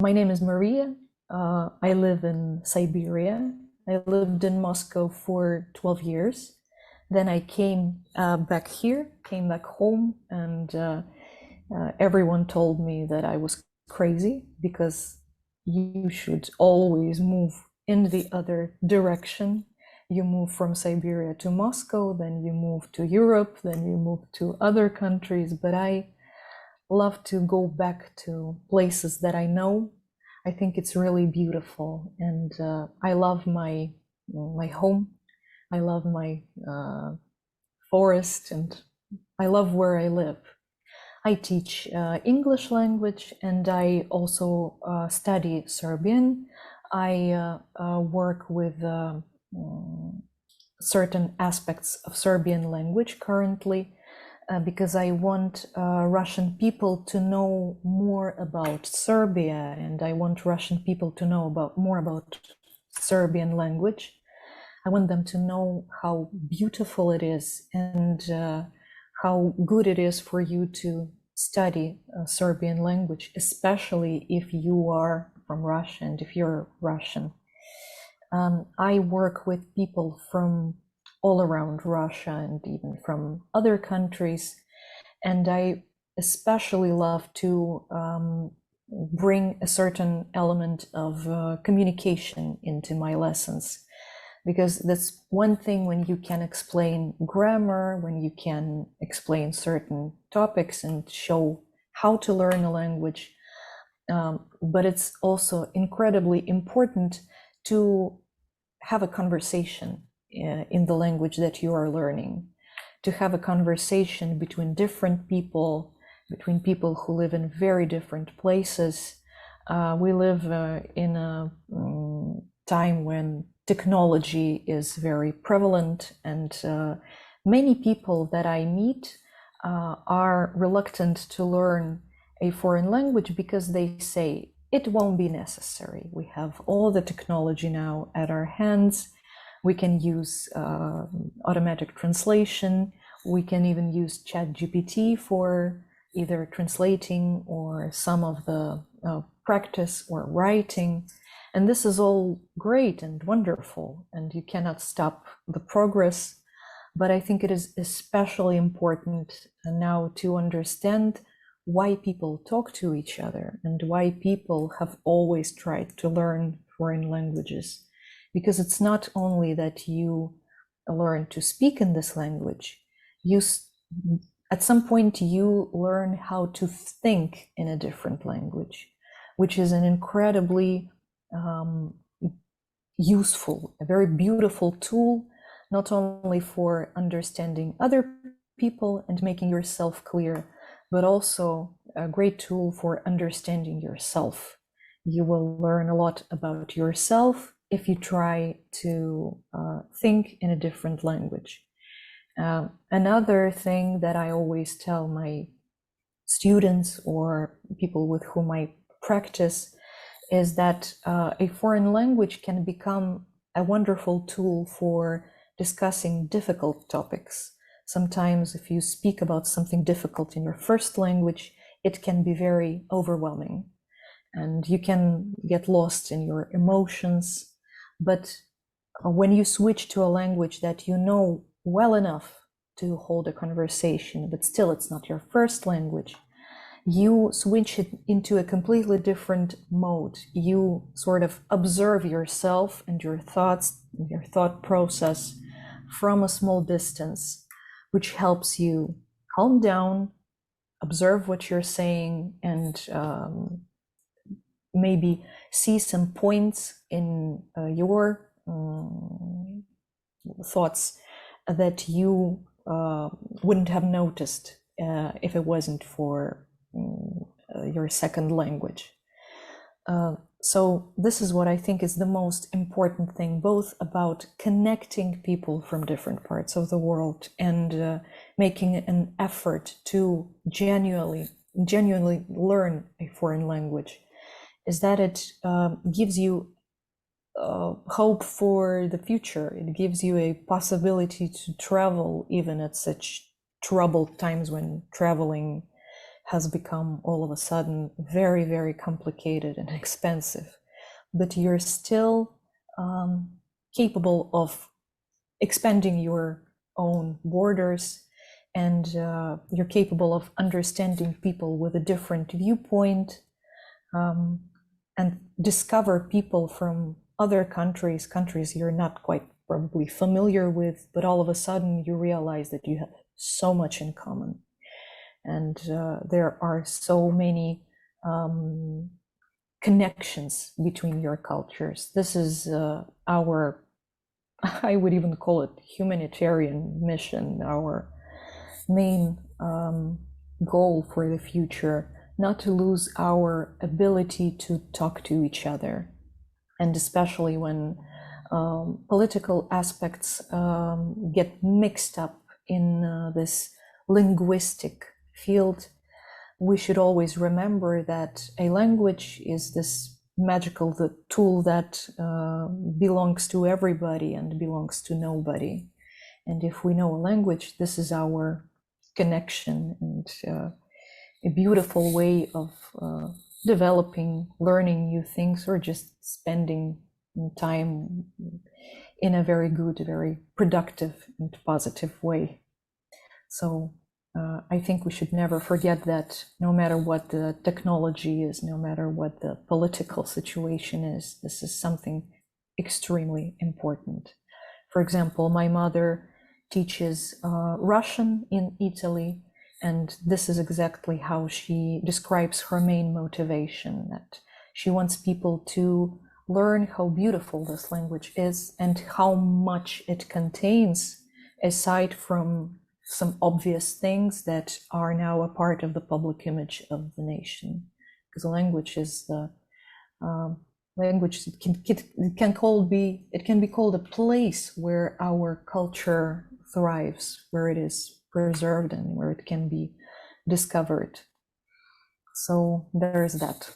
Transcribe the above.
My name is Maria. I live in Siberia. I lived in Moscow for 12 years. Then I came back here, came back home, and everyone told me that I was crazy because you should always move in the other direction. You move from Siberia to Moscow, then you move to Europe, then you move to other countries. But I love to go back to places that I know. I think it's really beautiful, and I love my home. I love my forest, and I love where I live. I teach English language, and I also study Serbian. I work with certain aspects of Serbian language currently because I want Russian people to know more about Serbia, and I want Russian people to know more about Serbian language. I want them to know how beautiful it is, and how good it is for you to study Serbian language, especially if you are from Russia and if you're Russian. I work with people from all around Russia and even from other countries, and I especially love to bring a certain element of communication into my lessons, because that's one thing when you can explain grammar, when you can explain certain topics and show how to learn a language. But it's also incredibly important to have a conversation in the language that you are learning, to have a conversation between different people, between people who live in very different places. We live in a time when technology is very prevalent, and many people that I meet are reluctant to learn a foreign language because they say it won't be necessary. We have all the technology now at our hands. We can use automatic translation. We can even use ChatGPT for either translating or some of the practice or writing. And this is all great and wonderful, and you cannot stop the progress. But I think it is especially important now to understand why people talk to each other and why people have always tried to learn foreign languages. Because it's not only that you learn to speak in this language, at some point you learn how to think in a different language, which is an incredibly useful, a very beautiful tool, not only for understanding other people and making yourself clear, but also a great tool for understanding yourself. You will learn a lot about yourself if you try to think in a different language. Another thing that I always tell my students or people with whom I practice is that a foreign language can become a wonderful tool for discussing difficult topics. Sometimes if you speak about something difficult in your first language, it can be very overwhelming and you can get lost in your emotions. But when you switch to a language that you know well enough to hold a conversation, but still it's not your first language, you switch it into a completely different mode. You sort of observe yourself and your thoughts, your thought process from a small distance, which helps you calm down, observe what you're saying, and maybe see some points in your thoughts that you wouldn't have noticed if it wasn't for your second language. So this is what I think is the most important thing, both about connecting people from different parts of the world and making an effort to genuinely learn a foreign language, is that it gives you hope for the future. It gives you a possibility to travel even at such troubled times when traveling has become all of a sudden very, very complicated and expensive, but you're still capable of expanding your own borders, and you're capable of understanding people with a different viewpoint, and discover people from other countries you're not quite probably familiar with, but all of a sudden you realize that you have so much in common. And there are so many connections between your cultures. This is our, I would even call it humanitarian mission, our main goal for the future, not to lose our ability to talk to each other. And especially when political aspects get mixed up in this linguistic field, we should always remember that a language is this magical tool that belongs to everybody and belongs to nobody. And if we know a language, this is our connection, and a beautiful way of developing, learning new things, or just spending time in a very good, very productive and positive way. So I think we should never forget that no matter what the technology is, no matter what the political situation is, this is something extremely important. For example, my mother teaches Russian in Italy, and this is exactly how she describes her main motivation, that she wants people to learn how beautiful this language is and how much it contains, aside from some obvious things that are now a part of the public image of the nation. Because language is the language, it can be called a place where our culture thrives, where it is preserved and where it can be discovered. So there is that.